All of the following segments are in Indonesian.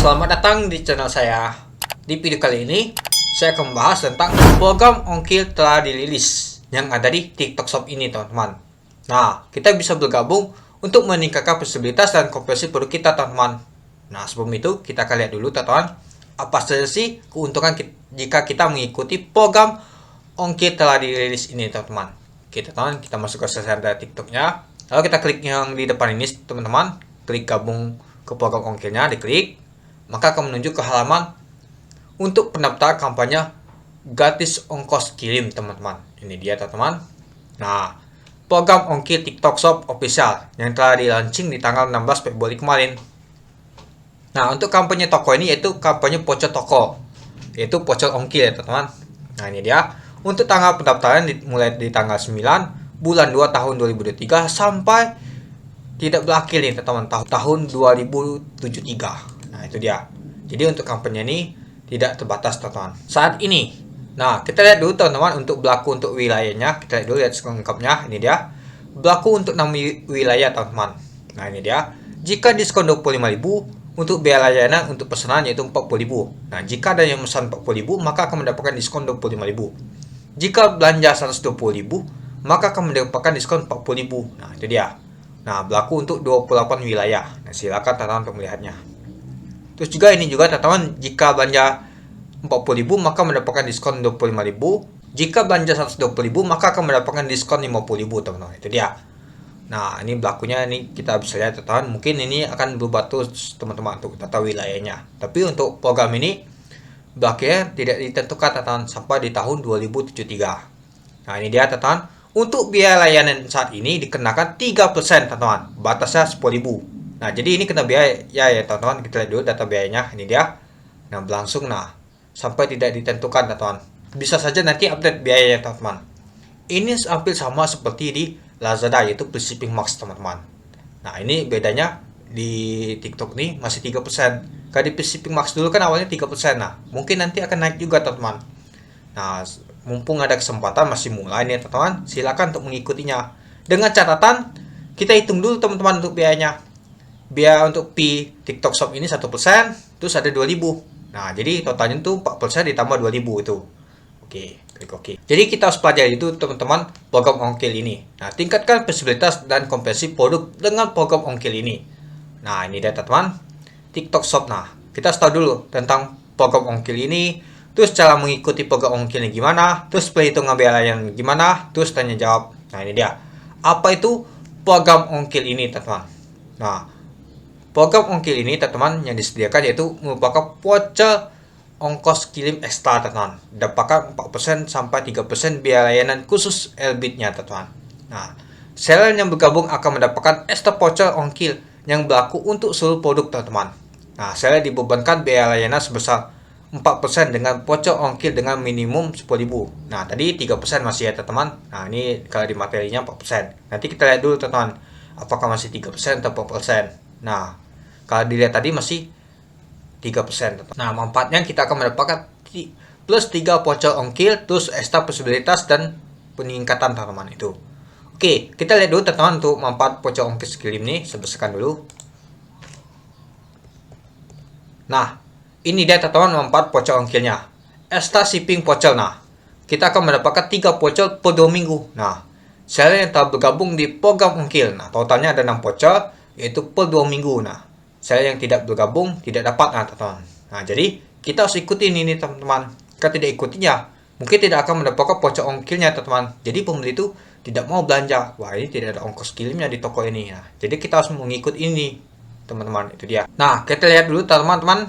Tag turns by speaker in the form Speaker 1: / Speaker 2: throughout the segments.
Speaker 1: Selamat datang di channel saya. Di video kali ini, saya akan membahas tentang program ongkir telah dirilis yang ada di TikTok Shop ini, teman-teman. Nah, kita bisa bergabung untuk meningkatkan visibilitas dan konversi produk kita, teman-teman. Nah, sebelum itu, kita akan lihat dulu, teman-teman, apa saja sih keuntungan jika kita mengikuti program ongkir telah dirilis ini, teman-teman. Oke, teman-teman, kita masuk ke center TikToknya. Lalu kita klik yang di depan ini, teman-teman. Klik gabung ke program ongkirnya, diklik. Maka akan menuju ke halaman untuk pendaftaran kampanye gratis ongkos kirim, teman-teman. Ini dia, teman-teman. Nah, program ongkir TikTok Shop official yang telah di-launching di tanggal 16 Februari kemarin. Nah, untuk kampanye toko ini yaitu kampanye voucher toko, yaitu voucher ongkir ya, teman-teman. Nah, ini dia. Untuk tanggal pendaftaran mulai di tanggal 9 bulan 2 tahun 2023 sampai tidak berakhir nih, teman-teman, tahun 2073. Nah, itu dia. Jadi untuk kampanye ini tidak terbatas, teman-teman. Saat ini. Nah, kita lihat dulu, teman-teman, untuk berlaku untuk wilayahnya. Kita lihat dulu, lihat lengkapnya. Ini dia. Berlaku untuk 6 wilayah, teman-teman. Nah, ini dia. Jika diskon 25.000 untuk biaya layanan untuk pesanan yaitu 40.000. Nah, jika ada yang pesan 40.000, maka akan mendapatkan diskon 25.000. Jika belanja 120.000, maka akan mendapatkan diskon 40.000. Nah, itu dia. Nah, berlaku untuk 28 wilayah. Nah, silakan teman-teman untuk melihatnya. Terus juga ini juga, teman-teman, jika belanja 40.000 maka mendapatkan diskon 25.000. Jika belanja 120.000 maka akan mendapatkan diskon 50.000, teman-teman. Itu dia. Nah, ini berlakunya ini kita bisa lihat, teman-teman. Mungkin ini akan berubah terus, teman-teman, untuk tata wilayahnya. Tapi untuk program ini berlakunya tidak ditentukan, teman-teman, sampai di tahun 2073. Nah, ini dia, teman-teman. Untuk biaya layanan saat ini dikenakan 3%, teman-teman. Batasnya 10.000. Nah, jadi ini kena biaya ya, teman-teman. Kita lihat dulu data biayanya. Ini dia. Nah, berlangsung sampai tidak ditentukan, teman-teman. Bisa saja nanti update biayanya, teman-teman. Ini hampir sama seperti di Lazada, yaitu free shipping max, teman-teman. Nah, ini bedanya di TikTok nih masih 3%. Kalau di free shipping max dulu kan awalnya 3%. Nah, mungkin nanti akan naik juga, teman-teman. Nah, mumpung ada kesempatan masih mulai nih, teman-teman, silakan untuk mengikutinya. Dengan catatan kita hitung dulu, teman-teman, untuk biayanya. Biaya untuk fee TikTok Shop ini 1%, terus ada 2.000. Nah, jadi totalnya itu 4% ditambah 2.000 itu. Oke, klik oke. Jadi kita harus pelajari itu, teman-teman, program ongkir ini. Nah, tingkatkan visibilitas dan konversi produk dengan program ongkir ini. Nah, ini dia, teman-teman, TikTok Shop. Nah, kita harus tahu dulu tentang program ongkir ini, terus cara mengikuti program ongkir ini gimana, terus perhitungan biaya yang gimana, terus tanya jawab. Nah, ini dia. Apa itu program ongkir ini, teman-teman? Nah, program ongkir ini, teman-teman, yang disediakan yaitu merupakan voucher ongkos kirim ekstra, teman-teman. Dapatkan 4% sampai 3% biaya layanan khusus Elbitnya, teman-teman. Nah, seller yang bergabung akan mendapatkan ekstra voucher ongkir yang berlaku untuk seluruh produk, teman-teman. Nah, seller dibebankan biaya layanan sebesar 4% dengan voucher ongkir dengan minimum 10.000. Nah, tadi 3% masih ya, teman-teman. Nah, ini kalau di materinya 4%. Nanti kita lihat dulu, teman-teman, apakah masih 3% atau 4%. Nah, kalau dilihat tadi masih 3%. Nah, manfaatnya kita akan mendapatkan plus 3 voucher ongkir, terus ekstra posibilitas dan peningkatan, teman-teman, itu. Oke, kita lihat dulu, teman-teman, untuk manfaat voucher ongkir kirim ini. Sebesarkan dulu. Nah, ini dia, teman-teman, manfaat voucher ongkirnya. Ekstra shipping voucher. Nah, kita akan mendapatkan 3 voucher per 2 minggu. Nah, seller yang telah bergabung di program ongkir. Nah, totalnya ada 6 voucher, yaitu per 2 minggu. Nah, saya yang tidak bergabung tidak dapat, teman-teman. Nah, jadi kita harus ikutin ini, teman-teman. Jika tidak ikutinya, mungkin tidak akan mendapatkan voucher ongkirnya, teman-teman. Jadi pembeli itu tidak mau belanja. Wah, ini tidak ada ongkos kirimnya di toko ini. Nah, jadi kita harus mengikuti ini, teman-teman. Itu dia. Nah, kita lihat dulu, teman-teman,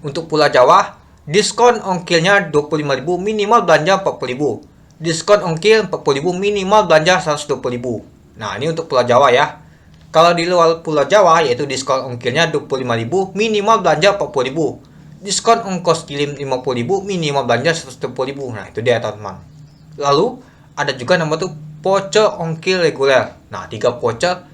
Speaker 1: untuk Pulau Jawa, diskon ongkirnya 25.000, minimal belanja 40.000. Diskon ongkir 40.000, minimal belanja 120.000. Nah, ini untuk Pulau Jawa ya. Kalau di luar Pulau Jawa, yaitu diskon ongkirnya 25.000, minimal belanja 40.000. Diskon ongkos kirim 50.000, minimal belanja 120.000. Nah, itu dia, teman-teman. Lalu, ada juga nama tuh voucher ongkir reguler. Nah, 3 voucher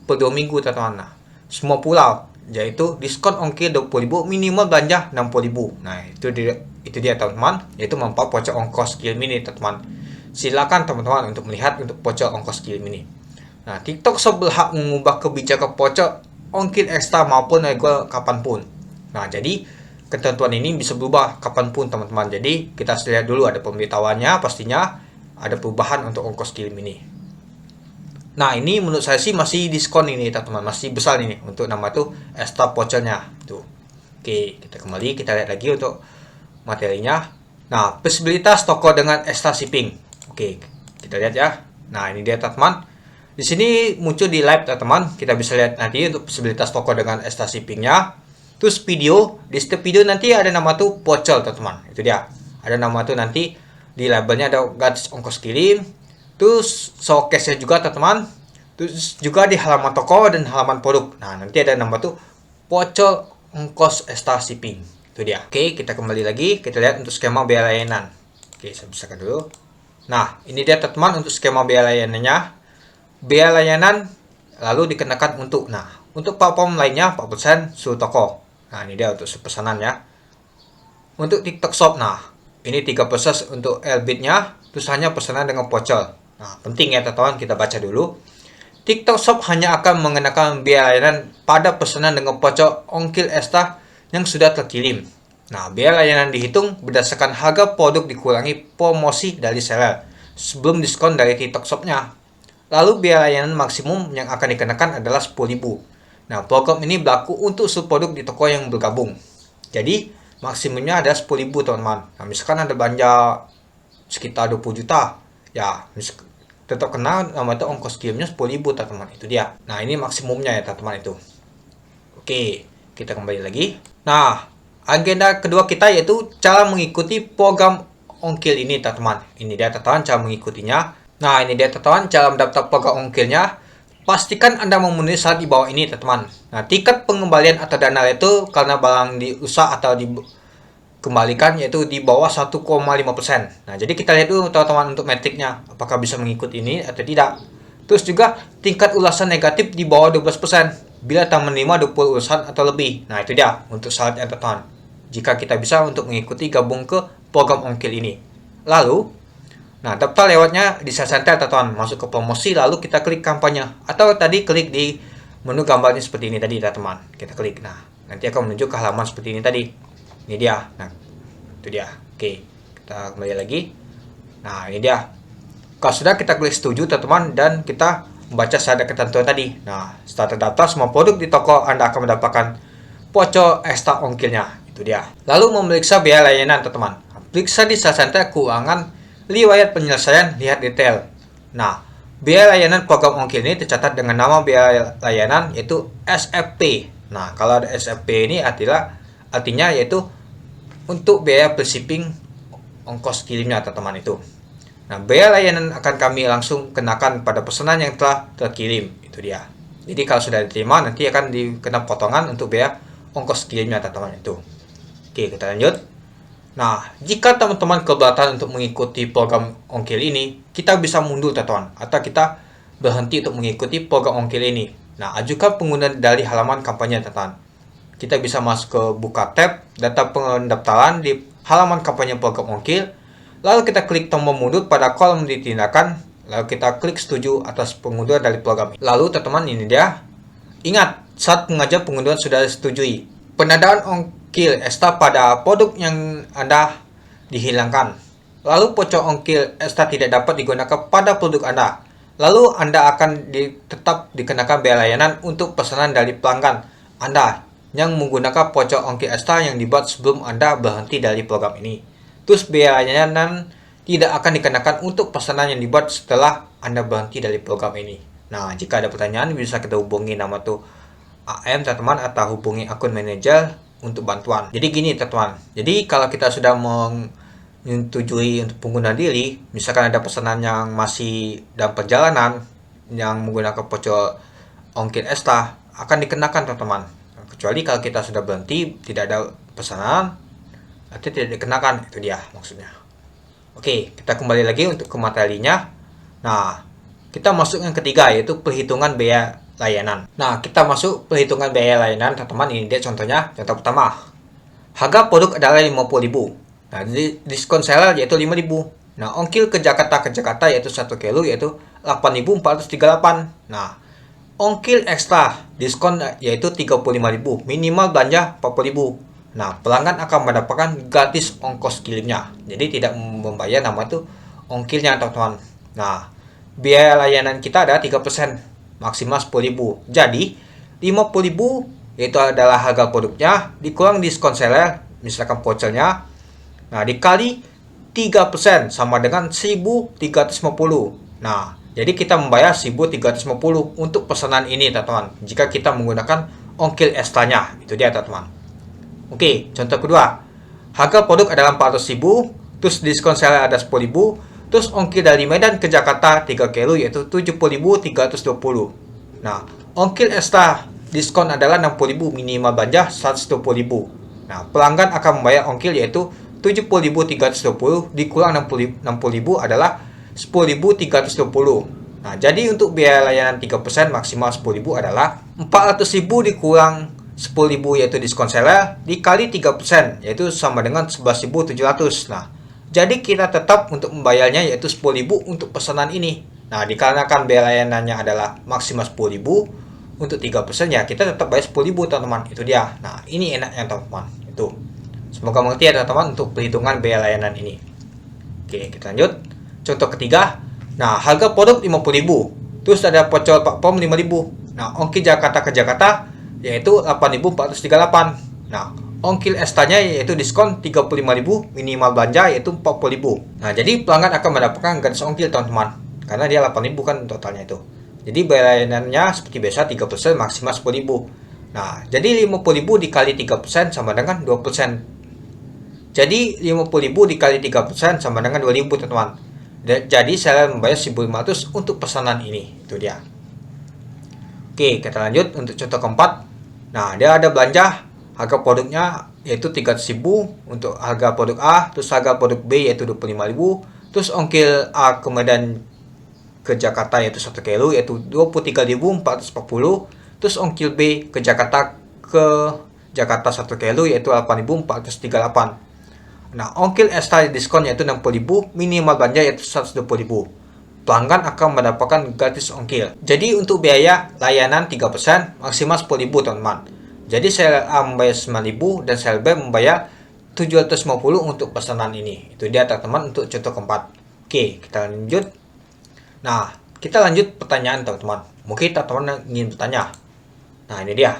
Speaker 1: per 2 minggu, teman-teman. Nah, semua pulau, yaitu diskon ongkir 20.000, minimal belanja 60.000. Nah, itu dia, teman-teman. Yaitu manfaat voucher ongkos kirim ini, teman-teman. Silakan, teman-teman, untuk melihat untuk voucher ongkos kirim ini. Nah, TikTok Shop berhak mengubah kebijakan voucher ongkir ekstra maupun reguler kapanpun. Nah, jadi ketentuan ini bisa berubah kapanpun teman-teman. Jadi kita lihat dulu ada pemberitahuannya, pastinya ada perubahan untuk ongkos kirim ini. Nah, ini menurut saya sih masih diskon ini teman-teman, masih besar ini untuk nama tuh extra vouchernya tuh. Oke, kita kembali, kita lihat lagi untuk materinya. Nah, posibilitas toko dengan extra shipping. Oke, kita lihat ya. Nah, ini dia teman-teman. Di sini muncul di live teman-teman. Kita bisa lihat nanti untuk posibilitas toko dengan extra shippingnya. Terus video, di setiap video nanti ada nama tuh voucher teman-teman. Itu dia. Ada nama tuh nanti di labelnya ada gratis ongkos kirim. Terus showcase-nya juga teman-teman. Terus juga di halaman toko dan halaman produk. Nah, nanti ada nama tuh voucher ongkos extra shipping. Itu dia. Oke, kita kembali lagi. Kita lihat untuk skema biaya layanan. Oke, saya besarkan dulu. Nah, ini dia teman-teman untuk skema biaya layanannya. Biaya layanan lalu dikenakan untuk, nah, untuk platform lainnya 4% seluruh toko. Nah, ini dia untuk pesanan ya. Untuk TikTok Shop, nah, ini 3% untuk Elbit-nya, terus hanya pesanan dengan voucher. Nah, penting ya teman-teman, kita baca dulu. TikTok Shop hanya akan mengenakan biaya layanan pada pesanan dengan voucher ongkir extra yang sudah terkirim. Nah, biaya layanan dihitung berdasarkan harga produk dikurangi promosi dari seller sebelum diskon dari TikTok Shop-nya. Lalu biaya layanan maksimum yang akan dikenakan adalah 10.000. Nah, program ini berlaku untuk seluruh produk di toko yang bergabung. Jadi, maksimumnya ada 10.000 teman-teman. Nah, misalkan ada belanja sekitar 20 juta, ya tetap kena nama itu ongkos kirimnya 10.000 teman-teman. Itu dia. Nah, ini maksimumnya ya teman-teman itu. Oke, kita kembali lagi. Nah, agenda kedua kita yaitu cara mengikuti program ongkir ini teman-teman. Ini dia teman-teman cara mengikutinya. Nah, ini dia teman-teman cara mendaftar program ongkirnya. Pastikan Anda memenuhi syarat di bawah ini teman-teman. Nah, tingkat pengembalian atau dana itu karena barang dirusak atau dikembalikan yaitu di bawah 1,5%. Nah, jadi kita lihat dulu teman-teman untuk metriknya, apakah bisa mengikuti ini atau tidak. Terus juga tingkat ulasan negatif di bawah 12% bila tak menerima 20 ulasan atau lebih. Nah, itu dia untuk syaratnya teman-teman. Jika kita bisa untuk mengikuti gabung ke program ongkir ini. Lalu, nah, daftar lewatnya di Sales Center teman-teman, masuk ke promosi lalu kita klik kampanye atau tadi klik di menu gambarnya seperti ini tadi teman-teman. Kita klik. Nah, nanti akan menuju ke halaman seperti ini tadi. Ini dia. Nah, itu dia. Oke, kita kembali lagi. Nah, ini dia. Kalau sudah kita klik setuju teman-teman dan kita membaca syarat ketentuan tadi. Nah, setelah terdaftar semua produk di toko Anda akan mendapatkan voucher ekstra ongkirnya. Itu dia. Lalu memeriksa biaya layanan teman-teman. Periksa di Sales Center keuangan, riwayat penyelesaian, lihat detail. Nah, biaya layanan program ongkir ini tercatat dengan nama biaya layanan yaitu SFP. Nah, kalau ada SFP ini artinya yaitu untuk biaya per shipping ongkos kirimnya teman-teman itu. Nah, biaya layanan akan kami langsung kenakan pada pesanan yang telah terkirim. Itu dia. Jadi kalau sudah diterima nanti akan dikena potongan untuk biaya ongkos kirimnya teman-teman itu. Oke, kita lanjut. Nah, jika teman-teman keberatan untuk mengikuti program ongkir ini, kita bisa mundur teman-teman atau kita berhenti untuk mengikuti program ongkir ini. Nah, ajukan pengguna dari halaman kampanye teman-teman. Kita bisa masuk ke buka tab data pendaftaran di halaman kampanye program ongkir. Lalu kita klik tombol mundur pada kolom ditindakan. Lalu kita klik setuju atas pengunduran dari program. Lalu teman-teman ini dia. Ingat, saat pengajuan pengunduran sudah disetujui. Penadaan ongkir ekstra pada produk yang Anda dihilangkan. Lalu voucher ongkir ekstra tidak dapat digunakan pada produk Anda. Lalu Anda akan tetap dikenakan biaya layanan untuk pesanan dari pelanggan Anda yang menggunakan voucher ongkir ekstra yang dibuat sebelum Anda berhenti dari program ini. Terus biaya layanan tidak akan dikenakan untuk pesanan yang dibuat setelah Anda berhenti dari program ini. Nah, jika ada pertanyaan bisa kita hubungi nama tuh AM teman-teman atau hubungi akun manajer untuk bantuan. Jadi gini teman-teman. Jadi kalau kita sudah menyetujui untuk pengguna diri, misalkan ada pesanan yang masih dalam perjalanan yang menggunakan voucher ongkir ekstra akan dikenakan teman-teman. Kecuali kalau kita sudah berhenti, tidak ada pesanan, nanti tidak dikenakan. Itu dia maksudnya. Oke, kita kembali lagi untuk ke materinya. Nah, kita masuk yang ketiga yaitu perhitungan biaya layanan. Nah, kita masuk perhitungan biaya layanan teman-teman. Ini dia contohnya. Contoh pertama, harga produk adalah 50.000. Nah, diskon seller yaitu 5.000. Nah, ongkir ke Jakarta yaitu 1 kilo yaitu 8.438. Nah, ongkir ekstra diskon yaitu 35.000, minimal belanja 40.000. Nah, pelanggan akan mendapatkan gratis ongkos kirimnya. Jadi tidak membayar nama itu ongkirnya, teman-teman. Nah, biaya layanan kita ada 3%, maksimal 10.000. Jadi 50.000 itu adalah harga produknya, dikurang diskon seller, misalkan vouchernya. Nah, dikali 3% sama dengan 1.350. Nah, jadi kita membayar 1.350 untuk pesanan ini, teman-teman. Jika kita menggunakan ongkir ekstranya, itu dia, teman-teman. Oke, contoh kedua. Harga produk adalah 400.000, terus diskon seller ada 10.000, terus ongkir dari Medan ke Jakarta 3 kilo yaitu 70.320. Nah, ongkir ekstra diskon adalah 60.000, minimal belanja 120.000. Nah, pelanggan akan membayar ongkir yaitu 70.320 dikurang 60.000 adalah 10.320. Nah, jadi untuk biaya layanan 3% maksimal 10.000 adalah 400.000 dikurang 10.000 yaitu diskon seller dikali 3% yaitu sama dengan 11.700. Nah, jadi kita tetap untuk membayarnya yaitu 10.000 untuk pesanan ini. Nah, dikarenakan biaya layanannya adalah maksimal 10.000 untuk 3% ya kita tetap bayar 10.000, teman-teman. Itu dia. Nah, ini enaknya, teman-teman. Itu. Semoga mengerti ya, teman-teman, untuk perhitungan biaya layanan ini. Oke, kita lanjut. Contoh ketiga. Nah, harga produk 50.000. Terus ada voucher platform 5.000. Nah, ongkir Jakarta ke Jakarta yaitu 8.438. Nah, ongkir ekstranya yaitu diskon 35.000, minimal belanja yaitu 40.000. Nah, jadi pelanggan akan mendapatkan gratis ongkir, teman-teman. Karena dia 8.000 kan totalnya itu. Jadi biaya layanannya seperti biasa 3% maksimal 10.000. Nah, jadi 50.000 dikali 3% sama dengan 2%. Jadi 50.000 dikali 3% sama dengan 2.000, teman-teman. Jadi saya membayar 1.500 untuk pesanan ini. Itu dia. Oke, kita lanjut untuk contoh keempat. Nah, dia ada belanja harga produknya yaitu 300.000 untuk harga produk A, terus harga produk B yaitu 25.000, terus ongkir A ke Medan ke Jakarta yaitu 1 kilo yaitu 23.440, terus ongkir B ke Jakarta 1 kilo yaitu 8.438. Nah, ongkir ekstra diskon yaitu 60.000, minimal belanja yaitu 120.000. Pelanggan akan mendapatkan gratis ongkir. Jadi untuk biaya layanan 3% maksimal 10.000, teman-teman. Jadi saya membayar 9.000 dan seller B membayar 750 untuk pesanan ini. Itu dia, teman-teman, untuk contoh keempat. Oke, kita lanjut. Nah, kita lanjut pertanyaan, teman-teman. Mungkin teman-teman ingin bertanya. Nah, ini dia.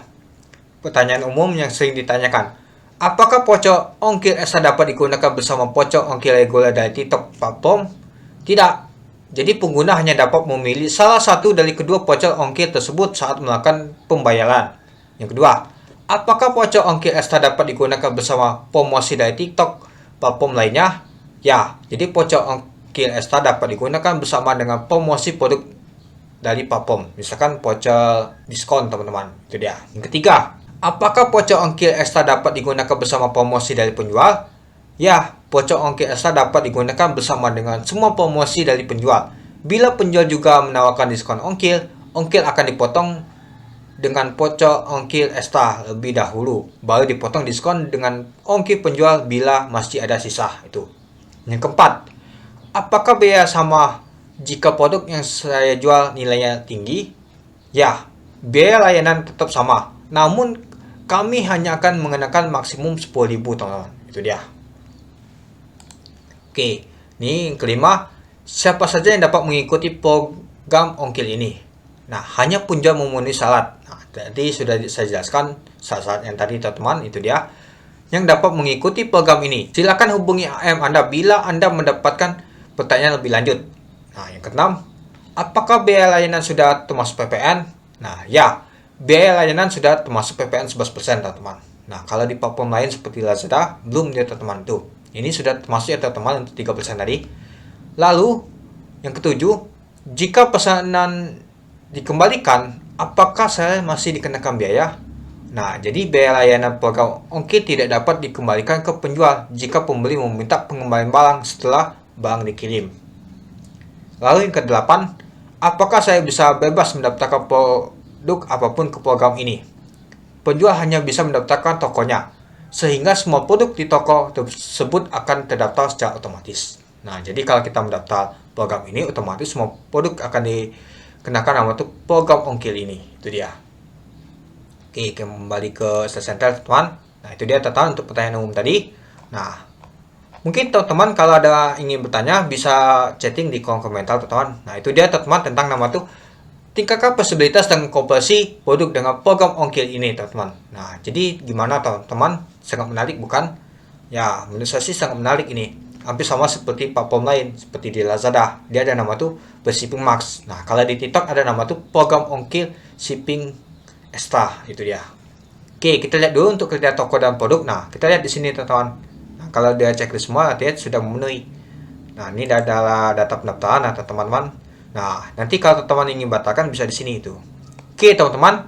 Speaker 1: Pertanyaan umum yang sering ditanyakan. Apakah voucher ongkir ekstra dapat digunakan bersama voucher ongkir reguler dari TikTok platform? Tidak. Jadi pengguna hanya dapat memilih salah satu dari kedua voucher ongkir tersebut saat melakukan pembayaran. Yang kedua, apakah voucher ongkir ekstra dapat digunakan bersama promosi dari TikTok platform lainnya? Ya, jadi voucher ongkir ekstra dapat digunakan bersama dengan promosi produk dari platform. Misalkan voucher diskon, teman-teman. Itu dia. Yang ketiga, apakah voucher ongkir ekstra dapat digunakan bersama promosi dari penjual? Ya, voucher ongkir ekstra dapat digunakan bersama dengan semua promosi dari penjual. Bila penjual juga menawarkan diskon ongkir, ongkir akan dipotong dengan voucher ongkir ekstra lebih dahulu, baru dipotong diskon dengan ongkir penjual bila masih ada sisa. Itu. Yang keempat, apakah biaya sama jika produk yang saya jual nilainya tinggi? Ya, biaya layanan tetap sama, namun kami hanya akan mengenakan maksimum 10.000, teman-teman. Itu dia. Oke, ini yang kelima. Siapa saja yang dapat mengikuti program ongkir ini? Nah, hanya penjual memenuhi syarat. Nah, tadi sudah saya jelaskan syarat yang tadi, teman-teman. Itu dia. Yang dapat mengikuti program ini. Silakan hubungi AM Anda bila Anda mendapatkan pertanyaan lebih lanjut. Nah, yang keenam. Apakah biaya layanan sudah termasuk PPN? Nah, ya. Biaya layanan sudah termasuk PPN 11%, teman-teman. Nah, kalau di platform lain seperti Lazada, belum ya, teman-teman. Tuh. Ini sudah termasuk ya, teman-teman, untuk 3% tadi. Lalu, yang ketujuh, jika pesanan dikembalikan, apakah saya masih dikenakan biaya? Nah, jadi biaya layanan program ongkir tidak dapat dikembalikan ke penjual jika pembeli meminta pengembalian barang setelah barang dikirim. Lalu yang kedelapan, apakah saya bisa bebas mendaftarkan produk apapun ke program ini? Penjual hanya bisa mendaftarkan tokonya, sehingga semua produk di toko tersebut akan terdaftar secara otomatis. Nah, jadi kalau kita mendaftar program ini, otomatis semua produk akan kenakan nama tuh program ongkir ini. Itu dia. Oke, kembali ke Search Center teman. Nah, itu dia teman untuk pertanyaan umum tadi. Nah, mungkin teman-teman kalau ada ingin bertanya bisa chatting di kolom komentar teman. Nah, itu dia teman tentang nama tuh tingkatkan fleksibilitas dan konversi produk dengan program ongkir ini teman-teman. Nah, jadi gimana teman-teman? Sangat menarik bukan? Ya, menurut saya sih sangat menarik ini. Hampir sama seperti platform lain, seperti di Lazada. Dia ada nama tuh Shipping Max. Nah, kalau di TikTok ada nama tuh program ongkir shipping extra. Itu dia. Oke, kita lihat dulu untuk kriteria toko dan produk. Nah, kita lihat di sini teman-teman. Nah, kalau dia checklist semua, artinya sudah memenuhi. Nah, ini adalah data pendaftaran atau teman-teman. Nah, nanti kalau teman-teman ingin batalkan bisa di sini itu. Oke, teman-teman.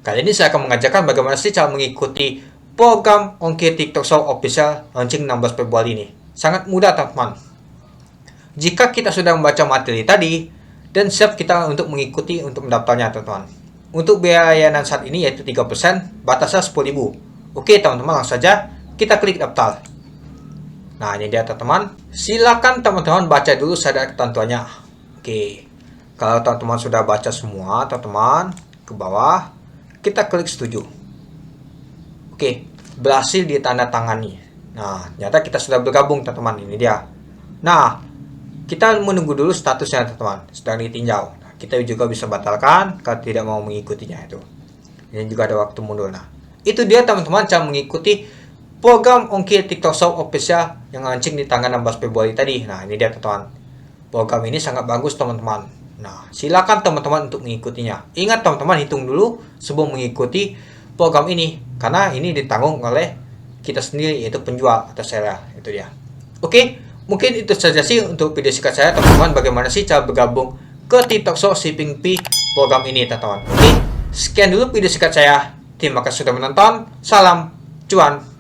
Speaker 1: Kali ini saya akan mengajarkan bagaimana sih cara mengikuti program ongkir TikTok Shop Official launching 16 Februari ini. Sangat mudah, teman-teman. Jika kita sudah membaca materi tadi dan siap kita untuk mengikuti untuk mendaftarnya, teman-teman. Untuk biaya layanan saat ini yaitu 3%, batasnya 10.000. Oke, teman-teman, langsung saja kita klik daftar. Nah, ini dia, teman-teman. Silakan teman-teman baca dulu syarat ketentuannya. Oke. Kalau teman-teman sudah baca semua, teman-teman, ke bawah kita klik setuju. Oke, berhasil ditandatangani. Nah, ternyata kita sudah bergabung, teman-teman. Ini dia. Nah, kita menunggu dulu statusnya, teman-teman. Sedang ditinjau. Nah, kita juga bisa batalkan kalau tidak mau mengikutinya itu. Ini juga ada waktu mundur. Nah, itu dia, teman-teman, cara mengikuti program ongkir TikTok Shop Official yang launching di tanggal 16 Februari tadi. Nah, ini dia, teman-teman. Program ini sangat bagus, teman-teman. Nah, silakan teman-teman untuk mengikutinya. Ingat, teman-teman, hitung dulu sebelum mengikuti program ini. Karena ini ditanggung oleh kita sendiri, yaitu penjual atau seller. Itu dia. Oke, mungkin itu saja sih untuk video singkat saya, teman-teman. Bagaimana sih cara bergabung ke TikTok Shop Shipping Fee program ini, teman-teman. Oke, sekian dulu video singkat saya. Terima kasih sudah menonton. Salam cuan.